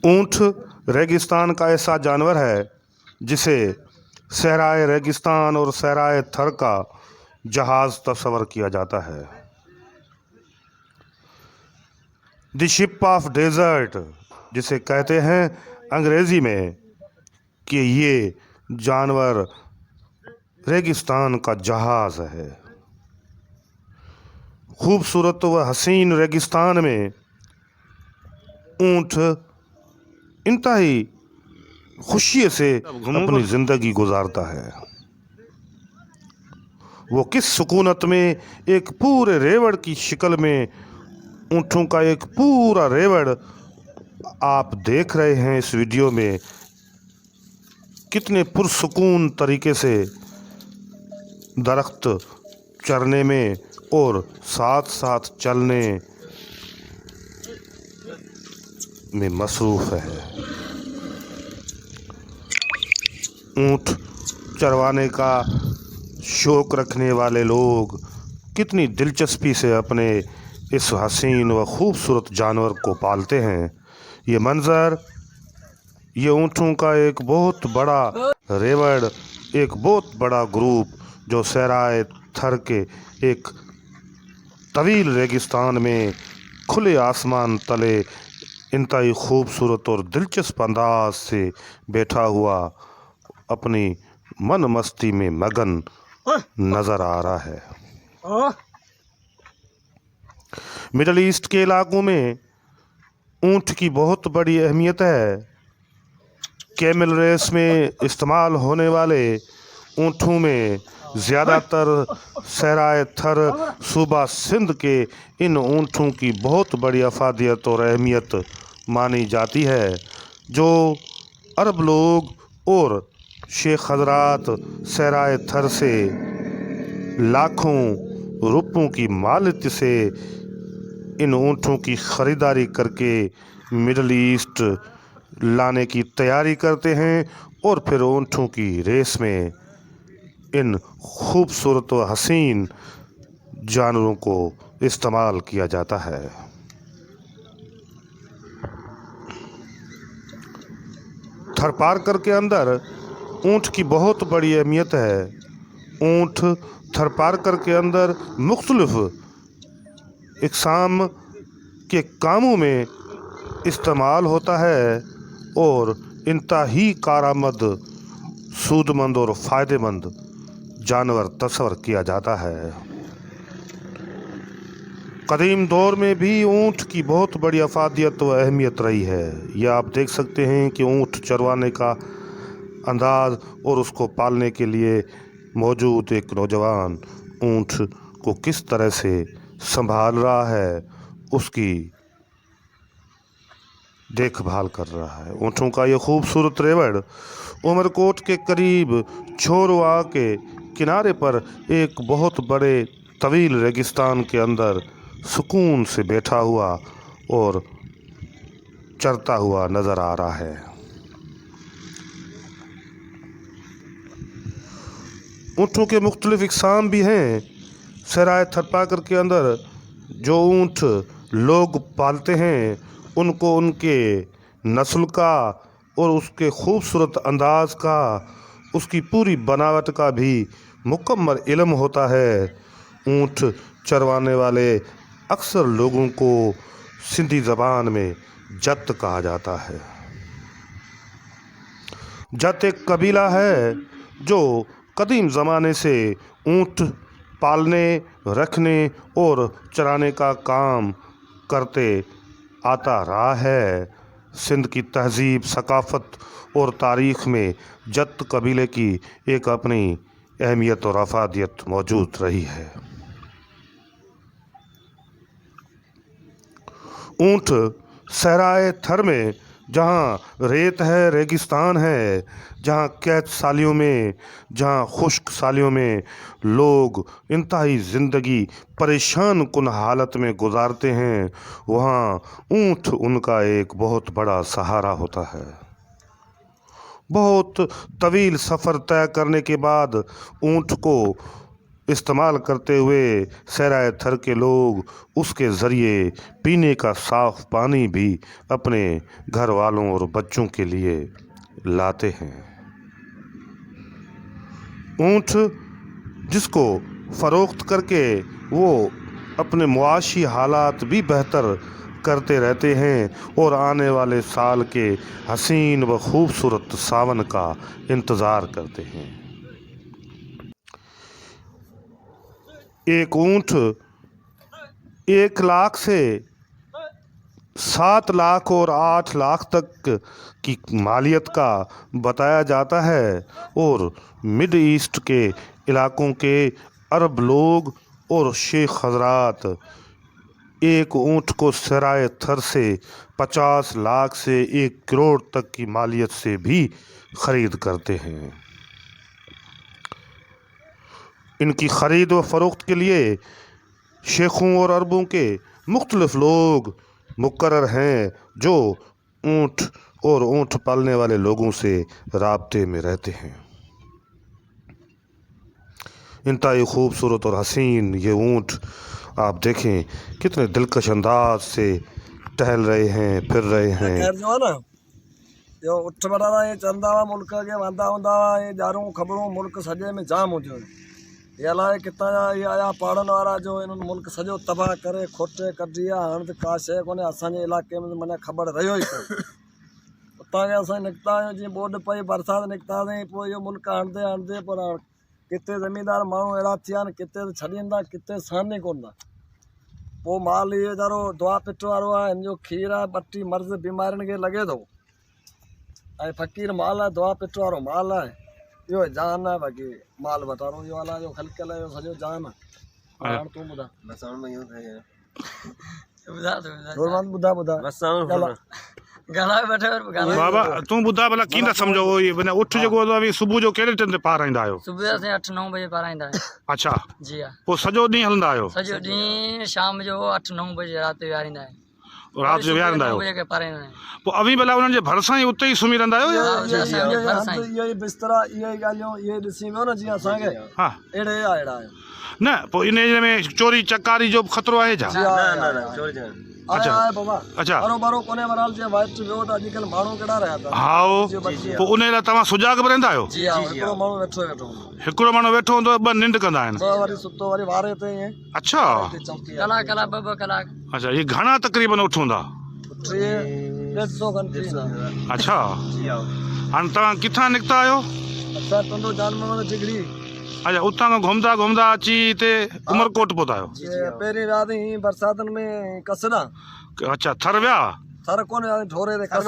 ऊंट रेगिस्तान का ऐसा जानवर है जिसे सहराए रेगिस्तान और सहराए थर का जहाज तस्वर किया जाता है। द शिप ऑफ डेजर्ट जिसे कहते हैं अंग्रेजी में कि ये जानवर रेगिस्तान का जहाज है। खूबसूरत व हसीन रेगिस्तान में ऊंट इंतहाई खुशी से अपनी ज़िंदगी गुजारता है। वो किस सुकूनत में एक पूरे रेवड़ की शक्ल में ऊँटों का एक पूरा रेवड़ आप देख रहे हैं इस वीडियो में, कितने पुरसुकून तरीके से दरख्त चरने में और साथ साथ चलने में मसरूफ़ है। ऊँट चरवाने का शौक़ रखने वाले लोग कितनी दिलचस्पी से अपने इस हसीन व खूबसूरत जानवर को पालते हैं। ये मंज़र, ये ऊँटों का एक बहुत बड़ा रेवड़, एक बहुत बड़ा ग्रुप जो सहराए थर के एक तवील रेगिस्तान में खुले आसमान तले इंतहाई खूबसूरत और दिलचस्प अंदाज से बैठा हुआ अपनी मन मस्ती में मगन नज़र आ रहा है। मिडल ईस्ट के इलाकों में ऊँट की बहुत बड़ी अहमियत है। कैमल रेस में इस्तेमाल होने वाले ऊँटों में ज़्यादातर सहराए थर सूबा सिंध के इन ऊँटों की बहुत बड़ी अफादियत और अहमियत मानी जाती है, जो अरब लोग और शेख हजरात सहराए थर से लाखों रुपयों की मालियत से इन ऊँटों की ख़रीदारी करके मिडल ईस्ट लाने की तैयारी करते हैं और फिर ऊँटों की रेस में इन खूबसूरत व हसीन जानवरों को इस्तेमाल किया जाता है। थरपारकर के अंदर ऊँट की बहुत बड़ी अहमियत है। ऊँट थरपारकर के अंदर मुख्तलिफ इक़साम के कामों में इस्तेमाल होता है और इंतहाई कारआमद, सूदमंद और फ़ायदेमंद जानवर तस्वर किया जाता है। कदीम दौर में भी ऊँट की बहुत बड़ी अफादियत व अहमियत रही है। यह आप देख सकते हैं कि ऊँट चरवाने का अंदाज़ और उसको पालने के लिए मौजूद एक नौजवान ऊँट को किस तरह से संभाल रहा है, उसकी देखभाल कर रहा है। ऊँटों का यह खूबसूरत रेवड़ उमरकोट के करीब छोरवा के किनारे पर एक बहुत बड़े तवील रेगिस्तान के अंदर सुकून से बैठा हुआ और चरता हुआ नज़र आ रहा है। ऊँटों के मुख्तलिफ इक़साम भी हैं। सहराए थरपारकर के अंदर जो ऊँट लोग पालते हैं उनको उनके नस्ल का और उसके खूबसूरत अंदाज़ का, उसकी पूरी बनावट का भी मुकम्मल इल्म होता है। ऊँट चरवाने वाले अक्सर लोगों को सिंधी ज़बान में जत कहा जाता है। जत एक कबीला है जो कदीम ज़माने से ऊँट पालने, रखने और चराने का काम करते आता रहा है। सिंध की तहज़ीब, सकाफ़त और तारीख़ में जत कबीले की एक अपनी अहमियत और अफादियत मौजूद रही है। ऊँट सहराए थर में जहाँ रेत है, रेगिस्तान है, जहाँ कैद सालियों में, जहाँ खुश्क सालियों में लोग इंतहाई ज़िंदगी परेशान कुन हालत में गुजारते हैं, वहाँ ऊँट उनका एक बहुत बड़ा सहारा होता है। बहुत तवील सफ़र तय करने के बाद ऊँट को इस्तेमाल करते हुए सराय थर के लोग उसके ज़रिए पीने का साफ पानी भी अपने घर वालों और बच्चों के लिए लाते हैं। ऊँट जिसको फ़रोख्त करके वो अपने मुआशी हालात भी बेहतर करते रहते हैं और आने वाले साल के हसीन व खूबसूरत सावन का इंतज़ार करते हैं। एक ऊँट 1 लाख से 7 लाख और 8 लाख तक की मालियत का बताया जाता है और मिड ईस्ट के इलाकों के अरब लोग और शेख हजरात एक ऊँट को सराय थर से 50 लाख से 1 करोड़ तक की मालियत से भी ख़रीद करते हैं। इनकी ख़रीद व फ़रोख्त के लिए शेखों और अरबों के मुख्तलिफ लोग मुकर्रर हैं जो ऊँट और ऊँट पालने वाले लोगों से राब्ते में रहते हैं। इंतहाई खूबसूरत और हसीन ये ऊँट आप देखें कितने दिलकश अंदाज से टहल रहे हैं, फिर रहे हैं। खैर जो है ना यो उठ बड़ा ये चंदा हुआ मुल्क के वांदा होंदा ये जारूं खबरों मुल्क सजे में जाम हो जो ये अलाए कितना ये आया पढ़न वारा जो इन्होंने मुल्क सजो तबाह करे खोटे कर दिया हाण त का शे कोने असांजे इलाके में मने खबर रहियो ही कोन उतां के असां निकता आहियूं जीअं बोड पई बरसात निकतासीं पोइ इहो मुल्क हणंदे पर किथे ज़मींदार माण्हू अहिड़ा थिया आहिनि किथे छॾींदा किथे सानी कोन था पोइ माल इहो वीचारो दुआ पिट वारो आहे हिन जो खीर आहे 32 मर्ज़ बीमारियुनि खे लॻे थो ऐं फ़क़ीर माल आहे दुआ पिट वारो माल आहे इहो जान आहे बाक़ी माल वटारो इहो अलाह जो ख़लक़ल जो सॼो जान आहे। हाणे तूं ॿुधा ॿुधा बाबा तू ॿुधा भला कीअं सम्झो ये माना उठ जेको आहे सुबुह जो कहिड़े टाइम ते पार ईंदा आहियो? सुबह से 8-9 बजे पार ईंदा आहियूं। अच्छा जी हाँ पोइ सॼो ॾींहुं हलंदा आहियो? सॼो ॾींहुं शाम जो 8-9 बजे राति जो विहारींदा आहियूं। राति जो विहारींदा आहियो? 9 बजे के पार ईंदा आहियूं। पोइ अवी भला उन्हनि जे भरिसां ई उते ई सुम्ही रहंदा आहियो या? इहो ई बिस्तरा इहे ई ॻाल्हियूं इहे ॾिसी वियो न जीअं असांखे हा अहिड़े अहिड़ा आहियूं न पोइ इन में चोरी चकारी जो ख़तरो आहे छा? अच्छा आहे बाबा अच्छा बरोबरो कोने वराल जे वाइट वियो त अॼुकल्ह माण्हू कहिड़ा रहिया था हाओ पोइ उन लाइ तव्हां सुजाग बि रहंदा आहियो? जी हा हिकिड़ो माण्हू वेठो हिकिड़ो माण्हू वेठो हूंदो 2 निंड कंदा आहिनि? वरी सुतो वरी वारे ते ईअं अच्छा कलाक 2 कलाक। अच्छा ये घणा तक़रीबन उठ हूंदा? 150 घंटे अच्छा हाणे तव्हां किथां निकिता आहियो? असां तुंहिंजो जान में डिग्री अच्छा उतां खां घुमंदा घुमंदा अची हिते उमरकोट पहुता आहियो? पहिरीं राति ही बरसातनि में कसना अच्छा थर विया? थर कोन्हे ढोरे ते कस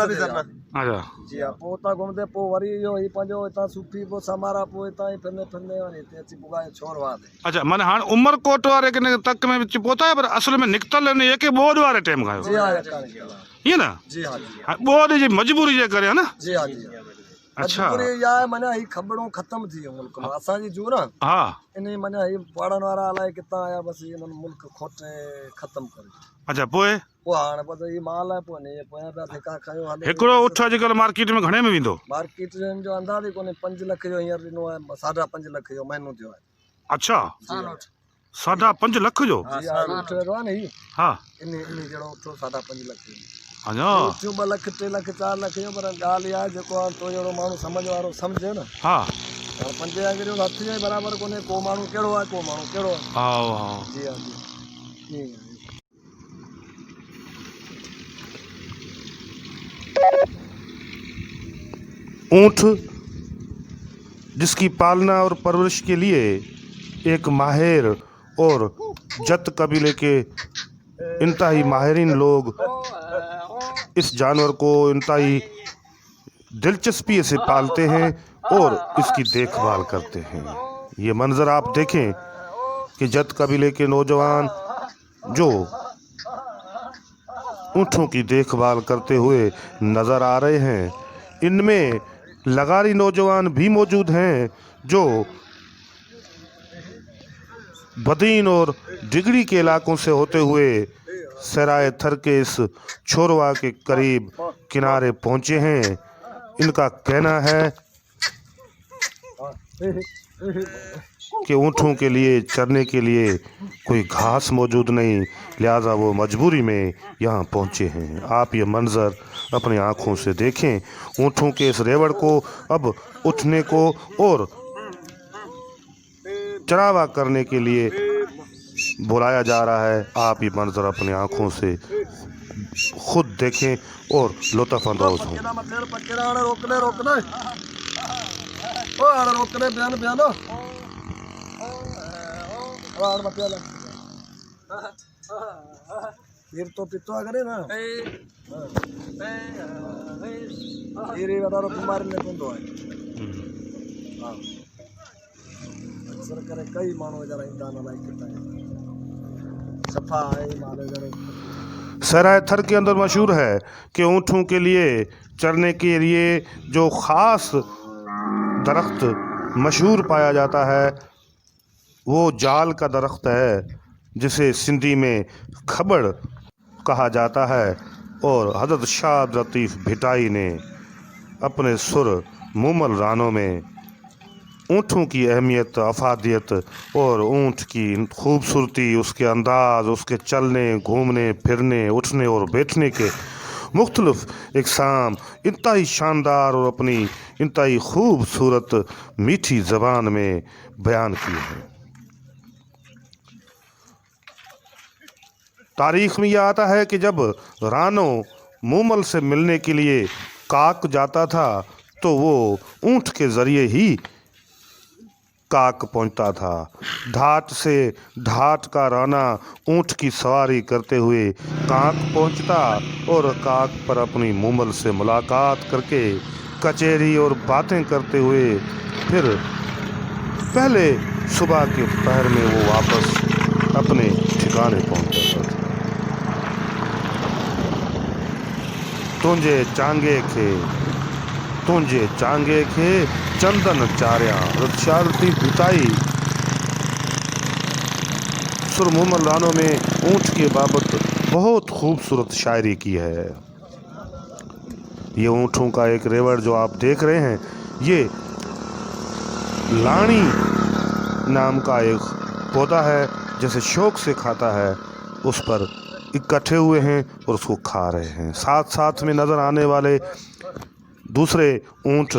अच्छा जी हा पोइ उतां घुमंदे पोइ वरी इहो ही पंहिंजो हितां सूफी पोइ समारा पोइ हितां ई फिरंदे वरी हिते अची पुगायो छोर वार अच्छा माना हाणे उमरकोट वारे के तक में पहुता है पर असल में निकतल एक बोध वारे टाइम खां जी हा ये ना जी हा बोध जी मजबूरी जे करे है ना? जी हा जी अच्छा या माना ही खबरों खत्म थी वियो मुल्क में असांजी जू न हा इन माना ही पढ़ण वारा अलाए किथां आया बसि इन्हनि मुल्क खोटे ख़तम करे अच्छा पोइ हाणे बसि ही माल आहे पोइ इहे पोयां पिया धिका खयो हले हिकिड़ो उठ अॼुकल्ह मार्केट में घणे में वेंदो? मार्केट जो अंदाज़ ई कोन्हे 5 लख जो हींअर ॾिनो आहे 5.5 लख जो महीनो थियो आहे। अच्छा 5.5 लख जो? जी हा उठ वेठो आहे न ही हा इन जहिड़ो उठो 5.5 लख जो अच्छा 2 लख 3 लख 4 लख जो पर ॻाल्हि आहे जेको आहे तो जहिड़ो माण्हू सम्झ वारो सम्झे न हा हाणे 5 अगरियूं हथ जे बराबरि कोन्हे को माण्हू कहिड़ो आहे को माण्हू कहिड़ो आहे। हा जी हा जी ईअं ऊँट जिसकी पालना और परवरिश के लिए एक माहिर और जत कबीले के इंतहाई माहिरीन लोग इस जानवर को इंतहाई दिलचस्पी से पालते हैं और इसकी देखभाल करते हैं। ये मंजर आप देखें कि जत कबीले के नौजवान जो ऊँटों की देखभाल करते हुए नज़र आ रहे हैं, इनमें लगारी नौजवान भी मौजूद हैं जो बदीन और डिगरी के इलाकों से होते हुए सराय थर के इस छोरवा के करीब किनारे पहुंचे हैं। इनका कहना है कि ऊँटों के लिए चरने के लिए कोई घास मौजूद नहीं, लिहाजा वो मजबूरी में यहाँ पहुँचे हैं। आप ये मंज़र अपनी आँखों से देखें। ऊँटों के इस रेवड़ को अब उठने को और चरावा करने के लिए बुलाया जा रहा है। आप ये मंज़र अपनी आँखों से खुद देखें और लुत्फ़ अंदोज़ हों। रोकने रोकने ओ आड़े रोकने बयान बयानो आड़ मत याला फिर तो पितो करे ना ये बता रो तुम्हारे ने कौन तो है हां अक्सर करे कई मानो जरा इंसान लाइक करता है सफा है मानो जरा सराय थर के अंदर मशहूर है कि ऊँटों के लिए चरने के लिए जो ख़ास दरख्त मशहूर पाया जाता है वो जाल का दरख्त है, जिसे सिंधी में खबड़ कहा जाता है। और हज़रत शाह लतीफ़ भिटाई ने अपने सुर मुमल रानों में ऊँटों की अहमियत, अफादियत और ऊँट की खूबसूरती, उसके अंदाज, उसके चलने, घूमने फिरने, उठने और बैठने के मुख्तलिफ इक़साम इंतहाई शानदार और अपनी इंतहाई खूबसूरत मीठी ज़बान में बयान किए हैं। तारीख़ में यह आता है कि जब रानो मूमल से मिलने के लिए काक जाता था तो वो ऊँट के ज़रिए ही काक पहुंचता था। ढाट से ढाट का राना ऊँट की सवारी करते हुए काक पहुंचता और काक पर अपनी मूमल से मुलाकात करके कचहरी और बातें करते हुए फिर पहले सुबह के पहर में वो वापस अपने ठिकाने पहुंच जाता था। तुंजे चांगे खे चंदन चारिया। शाह लतीफ़ भिटाई सुर मुमल रानों में ऊँट के बाबत बहुत खूबसूरत शायरी की है। ये ऊँटों का एक रेवड़ जो आप देख रहे हैं, ये लाणी नाम का एक पौधा है, जैसे शौक से खाता है, उस पर इकट्ठे हुए हैं और उसको खा रहे हैं। साथ साथ में नज़र आने वाले दूसरे ऊँट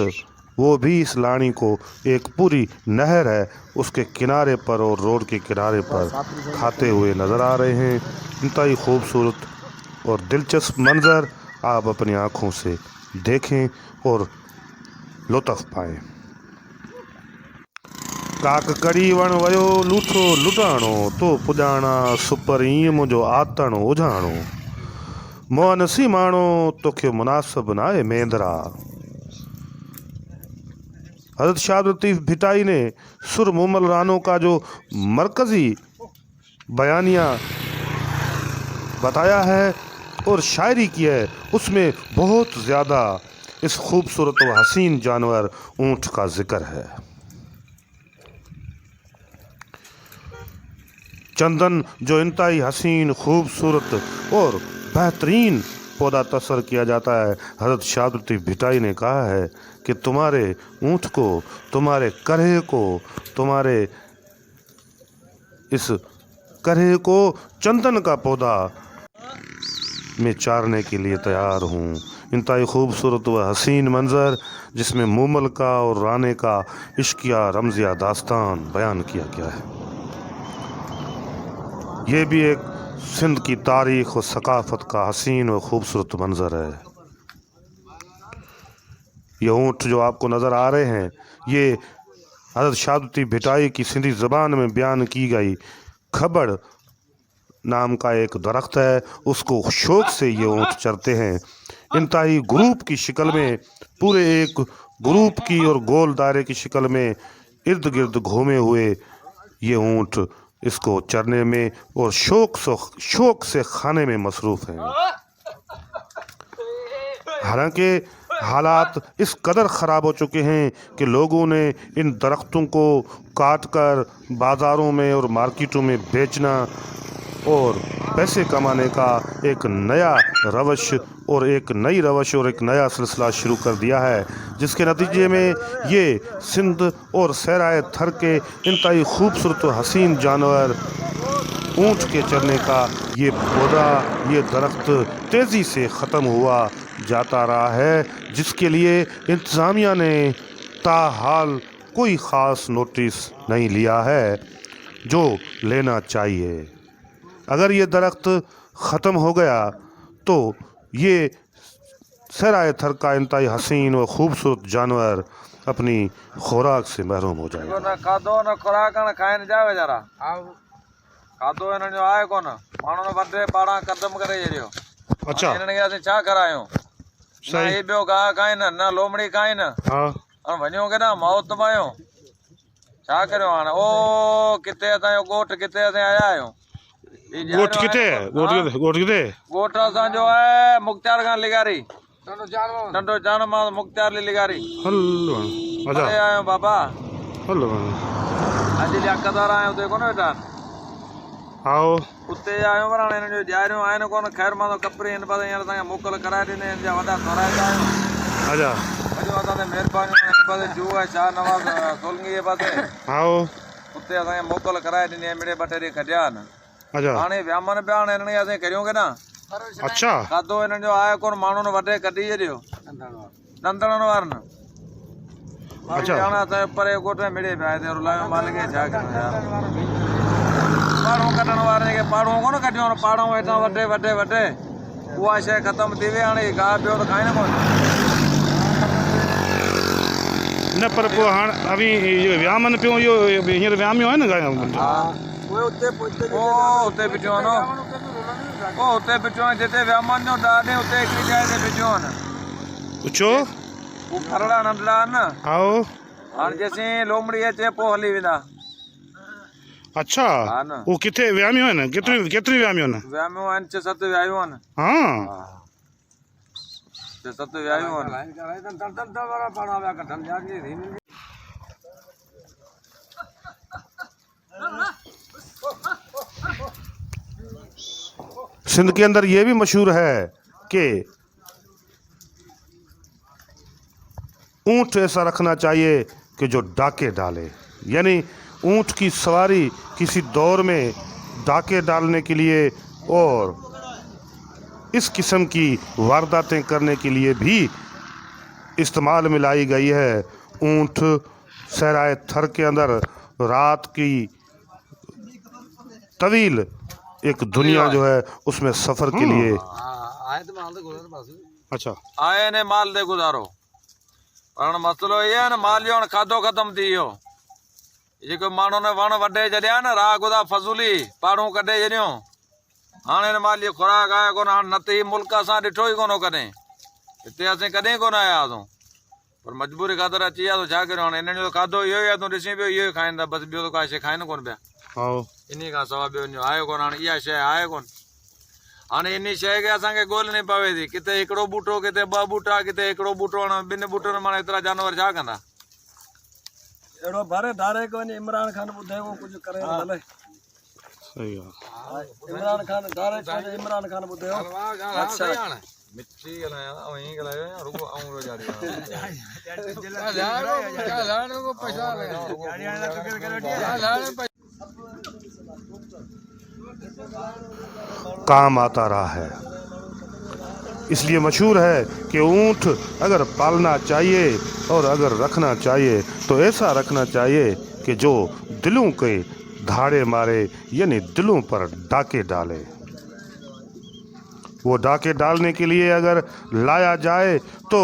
वो भी इस लाणी को एक पूरी नहर है उसके किनारे पर और रोड के किनारे पर खाते हुए नज़र आ रहे हैं। इंतहाई खूबसूरत और दिलचस्प मंज़र आप अपनी आँखों से देखें और लुत्फ़ पाएं। काक कड़ी वण वयो लूठो लुटाणो तो पुॼाणा सुपर ईअं मुंहिंजो आतणो उजाणो मोहन सी माणो तोखे मुनासिब नाहे मेंदरा। हज़रत शाह लतीफ़ भिटाई ने सुर मुमल रानों का जो मरकज़ी बयानिया बताया है और शायरी की है, उसमें बहुत ज़्यादा इस खूबसूरत व हसीन जानवर ऊँट का जिक्र है। चंदन जो इंतहाई हसीन, खूबसूरत और बेहतरीन पौधा तस्वर किया जाता है, हज़रत शाह लतीफ़ भिटाई ने कहा है कि तुम्हारे ऊँट को, तुम्हारे करहे को, तुम्हारे इस करहे को चंदन का पौधा में चारने के लिए तैयार हूँ। इंतहाई खूबसूरत व हसीन मंज़र जिसमें मूमल का और राने का इश्किया रमज़िया दास्तान बयान किया गया है। ये भी एक सिंध की तारीख़ और सकाफ़त का हसीन व खूबसूरत मंज़र है। ये ऊँट जो आपको नज़र आ रहे हैं, ये हज़रत शाह लतीफ़ भिटाई की सिंधी ज़बान में बयान की गई खबड़ नाम का एक दरख्त है, उसको शौक से ये ऊँट चरते हैं। इंतहाई ग्रुप की शक्ल में, पूरे एक ग्रुप की और गोल दायरे की शक्ल में इर्द गिर्द घूमे हुए ये ऊँट इसको चरने में और शौक से खाने में मसरूफ़ हैं। हालांकि हालात इस कदर ख़राब हो चुके हैं कि लोगों ने इन दरख्तों को काट कर बाज़ारों में और मार्केटों में बेचना और पैसे कमाने का एक नया रवश और एक नया सिलसिला शुरू कर दिया है, जिसके नतीजे में ये सिंध और सहराए थर के इंतहाई खूबसूरत और हसीन जानवर ऊँट के चरने का ये पौधा, ये दरख्त तेज़ी से ख़त्म हुआ जाता रहा है, जिसके लिए इंतज़ामिया ने ताहाल कोई ख़ास नोटिस नहीं लिया है, जो लेना चाहिए। अगर ये दरख्त ख़त्म हो गया तो ये सहराए थर का इंतहाई हसीन व खूबसूरत जानवर अपनी खुराक से महरूम हो जाएगा। न खाधो न खुराक न खाइण जा वीचारा खाधो हिननि जो आहे कोन माण्हू न वढे पाणा ख़तमु करे छॾियो। अच्छा, हिननि खे असीं छा करायूं? न सही। ही ॿियो गाह खाइनि न लोमड़ी खाइनि, हाँ, हाणे वञूं के न मौत मायूं छा करियो हाणे? ओ किथे असांजो ॻोठु किथे असां आया आहियूं। ही ॼाणियो गोट आहे किथे न? है? गोट किथे? ॻोठु असांजो आहे मुख़्तियार खान लिगारी, नंढो जान मां मुख़्तियार लिगारी हलो, अच्छा, परे आहियूं बाबा। हलो, अॼु लियाकतदार आहियूं उते कोन वेठा आओ, उते आहियूं पर हाणे हिननि जो ॾियारियूं आहिनि कोन। ख़ैर मां कपिड़े हिन पासे हींअर तव्हांखे मोकल कराए ॾिने, हिन जा वॾा थोराइता आहियूं। अच्छा, वॾो असां ते महिरबानी हिन पासे जू आहे शाह नवाज़ सोलंगी जे पासे, आओ, उते असांखे मोकल कराए ॾिनी आहे। मिड़े ॿ टे ॾींहं कढिया आहिनि। अच्छा, हाणे वियामनि पिया, हाणे हिननि खे असां करियूं की न? अच्छा, खाधो हिननि जो आहे कोन, माण्हू न वढे कढी छॾियो नंदड़नि वारनि। अच्छा। हाणे असांजे परे ॻोठ में मिड़े पिया हिते रुलायूं मालिक खे छा कयूं यार। पाड़ूं कढण वारनि खे पाड़ूं कोन कढियूं, पाड़ूं हेठां वढे वढे वढे उहा शइ ख़तमु थी वई। हाणे गाह पियो त खाइनि कोन। न पर पोइ हाणे अभी इहो वियामनि पियो, इहो हींअर वियामियो आहे न गांइ? उहे उते ओ हुते बिठियूं आहिनि, ओ हुते बिठियूं आहिनि जिते वियामनि जो ॾाढे उते हिकिड़ी जाइ ते बिठियूं आहिनि। छो? हू खरड़ा नंढड़ा आहिनि न। आओ, हाणे जेसीं लोमड़ी अचे पोइ हली वेंदा। अच्छा, हा न। वो किथे वियामियो आहिनि? केतिरी वियामियो आहिनि? वियामियूं आहिनि 6-7 वियायूं आहिनि। हाँ, 6-7 वियायूं आहिनि। सिंध के अंदर ये भी मशहूर है कि ऊंट ऐसा रखना चाहिए कि जो डाके डाले, यानी ऊंट की सवारी किसी दौर में डाके डालने के लिए और इस किस्म की वारदातें करने के लिए भी इस्तेमाल में लाई गई है। ऊंट सहराए थर के अंदर रात की तवील एक दुनिया जो है उसमें सफ़र के लिए। अच्छा, आए ने माल दे गुज़ारो, पर हाणे मसइलो इहो आहे न माल जो हाणे खाधो ख़तमु थी वियो। जेको माण्हू ने वण वढे छॾिया न राह गुदा फज़ूली पाड़ूं कढे छॾियूं। हाणे हिन माल जी खुराक आहे कोन। हाणे न त ही मुल्क असां ॾिठो ई कोन कॾहिं, हिते असीं कॾहिं कोन आया हुआसीं, पर मजबूरी ख़ातिर अची विया। छा करियूं हाणे? हिननि जो खाधो इहो ई आहे, तूं ॾिसी पियो इहो ई खाइनि था बसि, ॿियो त का शइ खाइनि कोन पिया। आओ, इन खां सवाइ ॿियो इन्हो आहे कोन। हाणे इहा शइ आहे कोन। हाणे इन शइ खे असांखे ॻोल्हणी पवे थी, किथे हिकिड़ो ॿूटो, किथे ॿ ॿूटा, किथे हिकिड़ो ॿूटो। हाणे ॿिनि ॿूटनि मां एतिरा जानवर छा कंदा? अहिड़ो भरे धारे को वञी इमरान खान ॿुधे उहो कुझु करे भले। सही आहे। इमरान खान धारे को वञी इमरान खान ॿुधे अच्छा मिठी ॻाल्हायां ऐं हीअं ॻाल्हायो या रुॻो ऐं रोज़ारी काम आता रहा है, इसलिए मशहूर है कि ऊंट अगर पालना चाहिए और अगर रखना चाहिए तो ऐसा रखना चाहिए कि जो दिलों के धाड़े मारे, यानी दिलों पर डाके डाले। वो डाके डालने के लिए अगर लाया जाए तो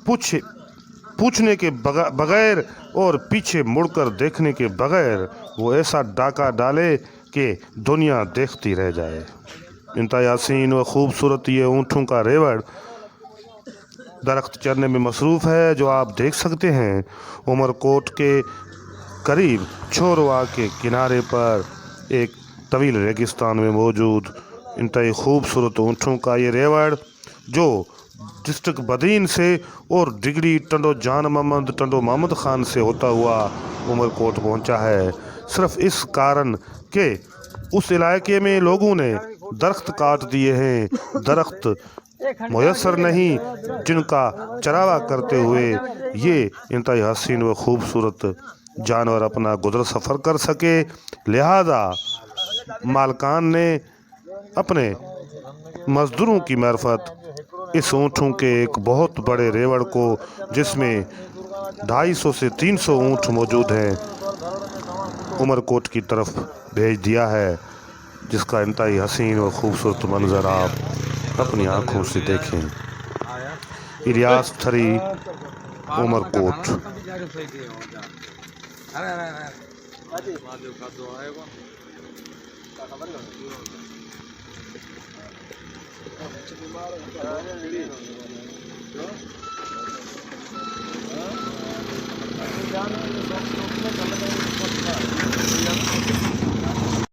पूछने के बगैर और पीछे मुड़कर देखने के बगैर वो ऐसा डाका डाले कि दुनिया देखती रह जाए। इंतहाई हसीन व खूबसूरत ये ऊँटों का रेवड़ दरख्त चरने में मसरूफ़ है, जो आप देख सकते हैं उमरकोट के करीब छोरवा के किनारे पर एक तवील रेगिस्तान में मौजूद इंतहाई खूबसूरत ऊँटों का ये रेवड़, जो डिस्ट्रिक्ट बदीन से और डिगरी टंडो जान मोहम्मद ख़ान से होता हुआ उमरकोट पहुंचा है, सिर्फ इस कारण कि उस इलाके में लोगों ने दरख्त काट दिए हैं, दरख्त मुयसर नहीं जिनका चरावा करते हुए ये इंतहाई हसीन व खूबसूरत जानवर अपना गुजर सफ़र कर सके। लिहाजा मालकान ने अपने मज़दूरों की मार्फत इस ऊँटों के एक बहुत बड़े रेवड़ को, जिसमें 250 से 300 ऊँट मौजूद हैं, उमरकोट की तरफ भेज दिया है, जिसका इंतहाई हसीन व खूबसूरत मंजर आप अपनी आँखों से देखें। इलियास थरी, उमरकोट। जाने